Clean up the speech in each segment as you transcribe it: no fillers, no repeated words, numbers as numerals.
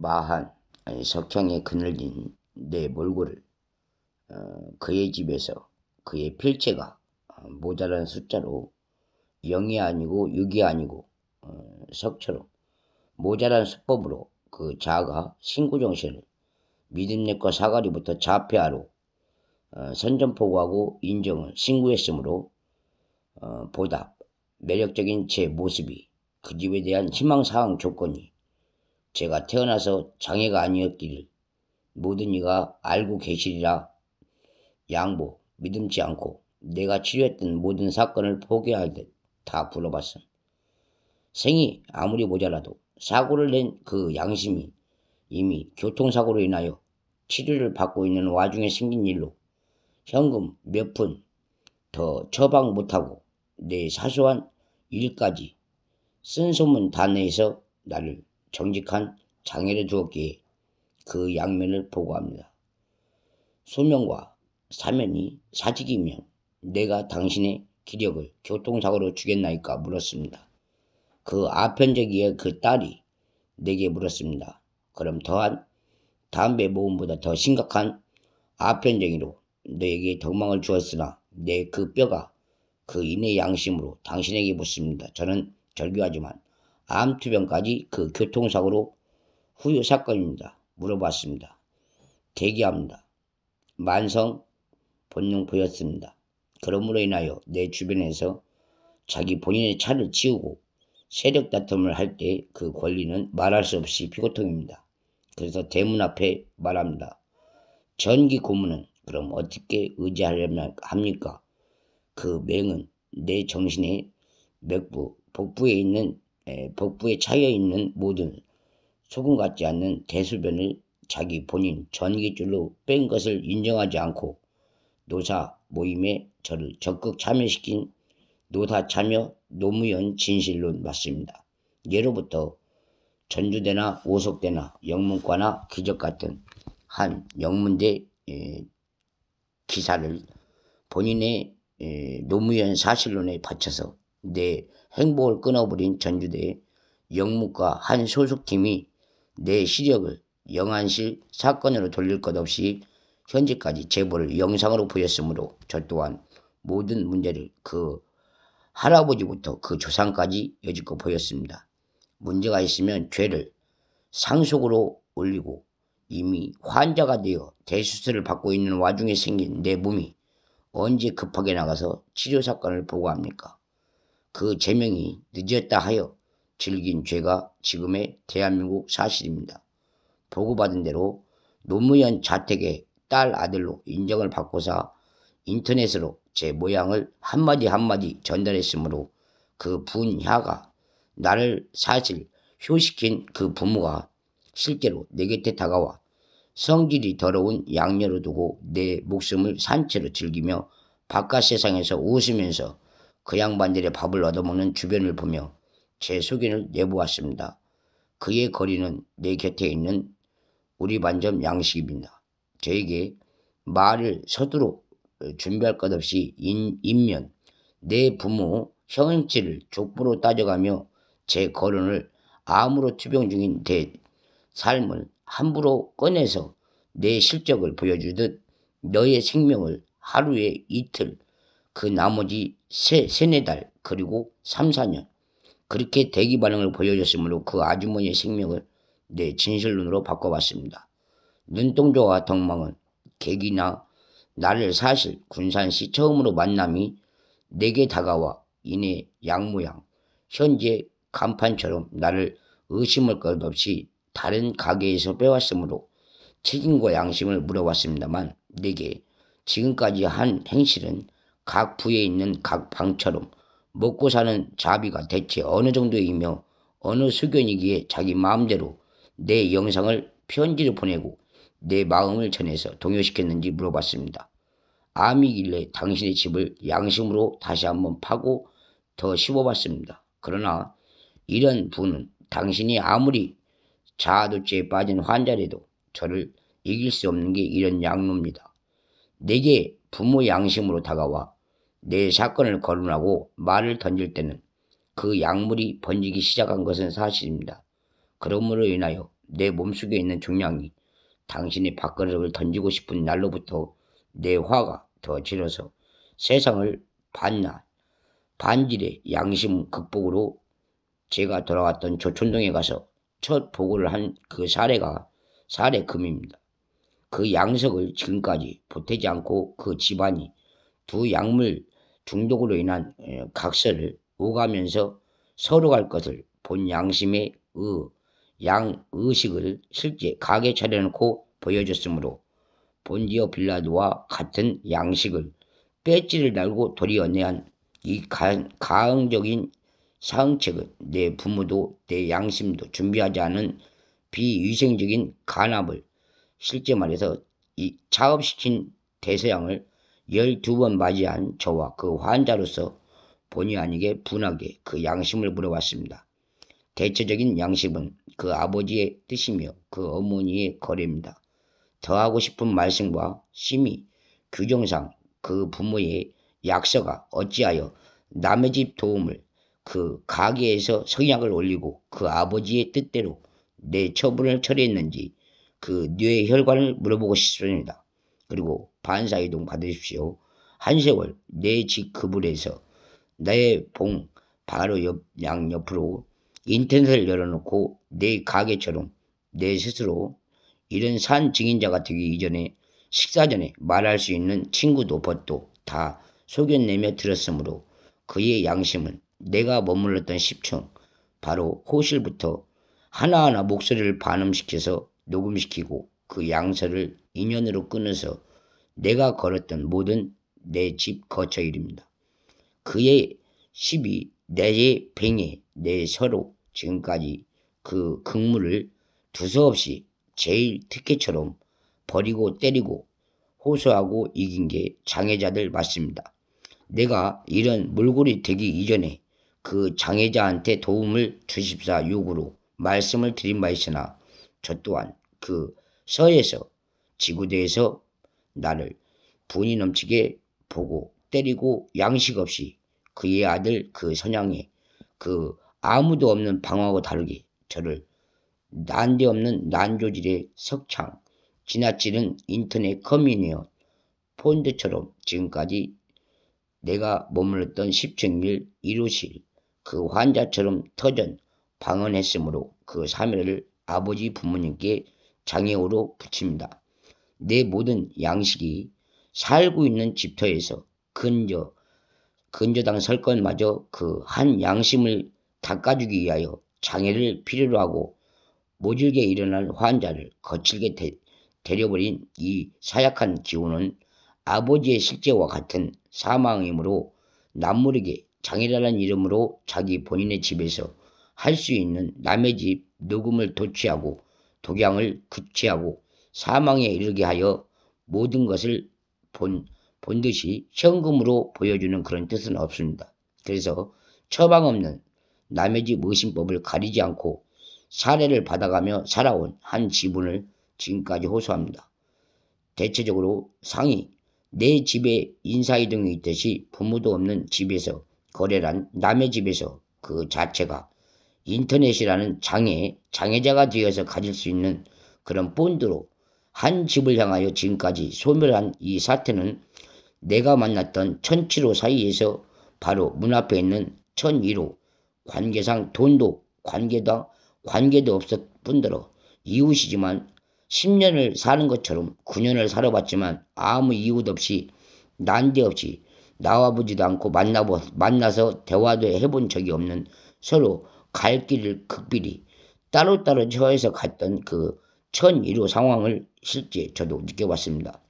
마한 석향에 그늘진 내 몰골을 그의 집에서 그의 필체가 모자란 숫자로 0이 아니고 6이 아니고 석처럼 모자란 수법으로 그 자아가 신구정신을 믿음력과 사가리부터 자폐하로 선전포고하고 인정을 신구했으므로 보답 매력적인 제 모습이 그 집에 대한 희망사항 조건이 제가 태어나서 장애가 아니었기를 모든 이가 알고 계시리라. 양보 믿음치 않고 내가 치료했던 모든 사건을 포기할 듯 다 불어봤음. 생이 아무리 모자라도 사고를 낸 그 양심이 이미 교통사고로 인하여 치료를 받고 있는 와중에 생긴 일로 현금 몇 푼 더 처방 못하고 내 사소한 일까지 쓴소문 다 내서 나를 정직한 장애를 두었기에 그 양면을 보고합니다. 소명과 사면이 사직이면 내가 당신의 기력을 교통사고로 주겠나이까 물었습니다. 그 아편제기의 그 딸이 내게 물었습니다. 그럼 더한 담배 모음보다 더 심각한 아편쟁이로 너에게 덕망을 주었으나 내 그 뼈가 그 인의 양심으로 당신에게 묻습니다. 저는 절규하지만 암투병까지 그 교통사고로 후유 사건입니다. 물어봤습니다. 대기합니다. 만성 본능포였습니다. 그러므로 인하여 내 주변에서 자기 본인의 차를 치우고 세력 다툼을 할 때 그 권리는 말할 수 없이 피고통입니다. 그래서 대문 앞에 말합니다. 전기 고문은 그럼 어떻게 의지하려면 합니까? 그 맹은 내 정신의 맥부, 복부에 차여 있는 모든 소금 같지 않는 대수변을 자기 본인 전기줄로 뺀 것을 인정하지 않고 노사 모임에 저를 적극 참여시킨 노사 참여 노무현 진실론 맞습니다. 예로부터 전주대나 오석대나 영문과나 기적 같은 한 영문대 기사를 본인의 노무현 사실론에 바쳐서 내 행복을 끊어버린 전주대 영문과 한 소속팀이 내 시력을 영안실 사건으로 돌릴 것 없이 현재까지 제보를 영상으로 보였으므로 저 또한 모든 문제를 그 할아버지부터 그 조상까지 여지껏 보였습니다. 문제가 있으면 죄를 상속으로 올리고 이미 환자가 되어 대수술을 받고 있는 와중에 생긴 내 몸이 언제 급하게 나가서 치료사건을 보고합니까? 그 제명이 늦었다 하여 즐긴 죄가 지금의 대한민국 사실입니다. 보고받은 대로 노무현 자택의 딸 아들로 인정을 받고서 인터넷으로 제 모양을 한마디 한마디 전달했으므로 그 분야가 나를 사실 효시킨 그 부모가 실제로 내 곁에 다가와 성질이 더러운 양녀로 두고 내 목숨을 산채로 즐기며 바깥 세상에서 웃으면서 그 양반들의 밥을 얻어먹는 주변을 보며 제 소견을 내보았습니다. 그의 거리는 내 곁에 있는 우리 반점 양식입니다. 저에게 말을 서두로 준비할 것 없이 인면 내 부모 형제를 족보로 따져가며 제 거론을 암으로 투병 중인 내 삶을 함부로 꺼내서 내 실적을 보여주듯 너의 생명을 하루에 이틀 그 나머지 세네 달 그리고 3, 4년 그렇게 대기 반응을 보여줬으므로 그 아주머니의 생명을 내 진실론으로 바꿔봤습니다. 눈동자와 덕망은 계기나 나를 사실 군산시 처음으로 만남이 내게 다가와 이내 양모양 현재 간판처럼 나를 의심할 것 없이 다른 가게에서 빼왔으므로 책임과 양심을 물어봤습니다만 내게 지금까지 한 행실은 각 부에 있는 각 방처럼 먹고 사는 자비가 대체 어느 정도이며 어느 수견이기에 자기 마음대로 내 영상을 편지를 보내고 내 마음을 전해서 동요시켰는지 물어봤습니다. 암이길래 당신의 집을 양심으로 다시 한번 파고 더 씹어봤습니다. 그러나 이런 분은 당신이 아무리 자아도취에 빠진 환자라도 저를 이길 수 없는 게 이런 양로입니다. 내게 부모 양심으로 다가와 내 사건을 거론하고 말을 던질 때는 그 약물이 번지기 시작한 것은 사실입니다. 그러므로 인하여 내 몸속에 있는 중량이 당신의 밥그릇을 던지고 싶은 날로부터 내 화가 더 질어서 세상을 반질의 양심 극복으로 제가 돌아왔던 조촌동에 가서 첫 보고를 한 그 사례가 사례금입니다. 그 양석을 지금까지 보태지 않고 그 집안이 두 약물 중독으로 인한 각서를 오가면서 서로 갈 것을 본 양심의 양의식을 실제 가게 차려놓고 보여줬으므로 본디오 빌라도와 같은 양식을 배지를 달고 도리어내한 이 가흥적인 사응책은 내 부모도 내 양심도 준비하지 않은 비위생적인 간압을 실제 말해서 이 차업시킨 대서양을 12번 맞이한 저와 그 환자로서 본의 아니게 분하게 그 양심을 물어봤습니다. 대체적인 양심은 그 아버지의 뜻이며 그 어머니의 거래입니다. 더 하고 싶은 말씀과 심의 규정상 그 부모의 약서가 어찌하여 남의 집 도움을 그 가게에서 성약을 올리고 그 아버지의 뜻대로 내 처분을 처리했는지 그 뇌 혈관을 물어보고 싶습니다. 그리고 반사이동 받으십시오. 한 세월 내 집 그물에서 내 봉 바로 양옆으로 인터넷을 열어놓고 내 가게처럼 내 스스로 이런 산 증인자가 되기 이전에 식사 전에 말할 수 있는 친구도 벗도 다 속여내며 들었으므로 그의 양심은 내가 머물렀던 10층 바로 호실부터 하나하나 목소리를 반음시켜서 녹음시키고 그 양서를 인연으로 끊어서 내가 걸었던 모든 내 집 거처일입니다. 그의 시비, 내의 뱅에, 내 서로 지금까지 그 극물을 두서없이 제일 특혜처럼 버리고 때리고 호소하고 이긴 게 장애자들 맞습니다. 내가 이런 몰골이 되기 이전에 그 장애자한테 도움을 주십사 요구로 말씀을 드린 바 있으나 저 또한 그 서에서 지구대에서 나를 분이 넘치게 보고 때리고 양식 없이 그의 아들 그 선양에 그 아무도 없는 방하고 다르게 저를 난데없는 난조질의 석창 지나치는 인터넷 커뮤니어 폰드처럼 지금까지 내가 머물렀던 10층 1호실 그 환자처럼 터전 방언했으므로 그 사멸을 아버지 부모님께 장애호로 붙입니다. 내 모든 양식이 살고 있는 집터에서 근저당 설 것마저 그 한 양심을 닦아주기 위하여 장애를 필요로 하고 모질게 일어난 환자를 거칠게 데려버린 이 사약한 기운은 아버지의 실제와 같은 사망이므로 남모르게 장애라는 이름으로 자기 본인의 집에서 할 수 있는 남의 집 녹음을 도취하고 독양을 급취하고 사망에 이르게 하여 모든 것을 본 듯이 현금으로 보여주는 그런 뜻은 없습니다. 그래서 처방 없는 남의 집 의심법을 가리지 않고 사례를 받아가며 살아온 한 지분을 지금까지 호소합니다. 대체적으로 상이 내 집에 인사이동이 있듯이 부모도 없는 집에서 거래란 남의 집에서 그 자체가 인터넷이라는 장애자가 되어서 가질 수 있는 그런 본드로 한 집을 향하여 지금까지 소멸한 이 사태는 내가 만났던 1007호 사이에서 바로 문 앞에 있는 1001호 관계상 돈도 관계도 없었 뿐더러 이웃이지만 10년을 사는 것처럼 9년을 살아봤지만 아무 이웃 없이 난데없이 나와보지도 않고 만나서 대화도 해본 적이 없는 서로 갈 길을 극비리 따로따로 처해서 갔던 그 1001호 상황을 실제 저도 느껴봤습니다.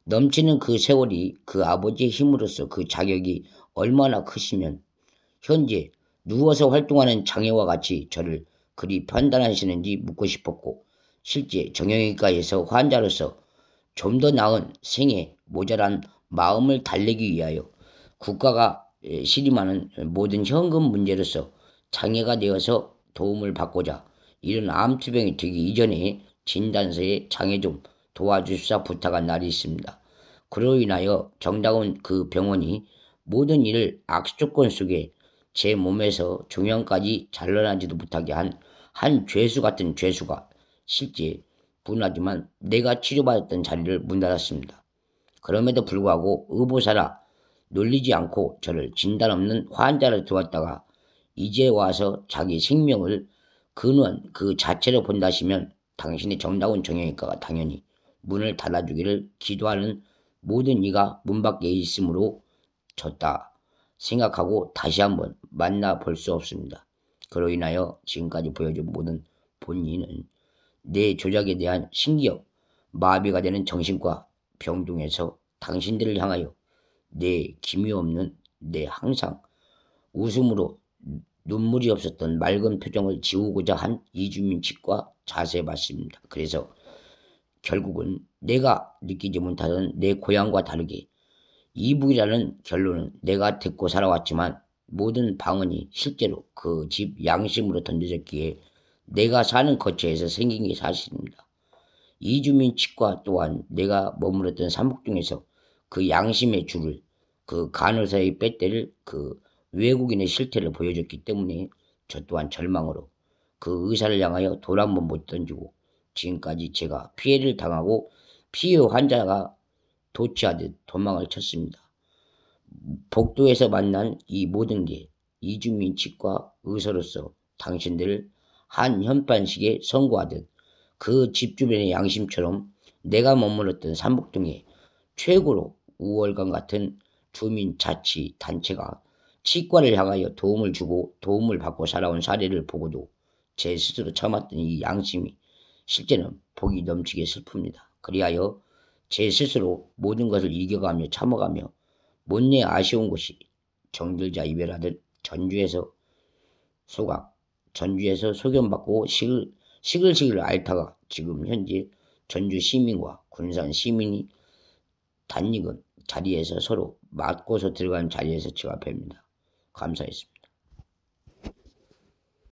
넘치는 그 세월이 그 아버지의 힘으로서 그 자격이 얼마나 크시면 현재 누워서 활동하는 장애와 같이 저를 그리 판단하시는지 묻고 싶었고 실제 정형외과에서 환자로서 좀 더 나은 생에 모자란 마음을 달래기 위하여 국가가 시림하는 모든 현금 문제로서 장애가 되어서 도움을 받고자 이런 암투병이 되기 이전에 진단서에 장애 좀 도와주십사 부탁한 날이 있습니다. 그로 인하여 정다운 그 병원이 모든 일을 악수 조건 속에 제 몸에서 종양까지 잘라나지도 못하게 한 한 죄수 같은 죄수가 실제 분하지만 내가 치료받았던 자리를 문 닫았습니다. 그럼에도 불구하고 의보사라 놀리지 않고 저를 진단 없는 환자로 두었다가 이제 와서 자기 생명을 근원 그 자체로 본다시면 당신의 정다운 정형외과가 당연히 문을 닫아주기를 기도하는 모든 이가 문 밖에 있으므로 졌다 생각하고 다시 한번 만나볼 수 없습니다. 그로 인하여 지금까지 보여준 모든 본인은 내 조작에 대한 신기억, 마비가 되는 정신과 병동에서 당신들을 향하여 내 기미 없는 내 항상 웃음으로 눈물이 없었던 맑은 표정을 지우고자 한 이주민 치과 자세봤습니다. 그래서 결국은 내가 느끼지 못하던 내 고향과 다르게 이북이라는 결론은 내가 듣고 살아왔지만 모든 방언이 실제로 그 집 양심으로 던져졌기에 내가 사는 거처에서 생긴 게 사실입니다. 이주민 치과 또한 내가 머물렀던 삼북동에서 그 양심의 줄을 그 간호사의 빼떼를 그 외국인의 실태를 보여줬기 때문에 저 또한 절망으로 그 의사를 향하여 돌 한 번 못 던지고 지금까지 제가 피해를 당하고 피해 환자가 도취하듯 도망을 쳤습니다. 복도에서 만난 이 모든 게 이주민 치과 의사로서 당신들을 한 현판식에 선고하듯 그 집 주변의 양심처럼 내가 머물렀던 삼북동의 최고로 우월감 같은 주민자치단체가 치과를 향하여 도움을 주고 도움을 받고 살아온 사례를 보고도 제 스스로 참았던 이 양심이 실제는 복이 넘치게 슬픕니다. 그리하여 제 스스로 모든 것을 이겨가며 참아가며 못내 아쉬운 것이 정들자 이별하듯 전주에서 소견받고 시글시글 앓다가 지금 현재 전주 시민과 군산 시민이 낯익은 자리에서 서로 맞고서 들어간 자리에서 제가 뵙니다. 감사했습니다.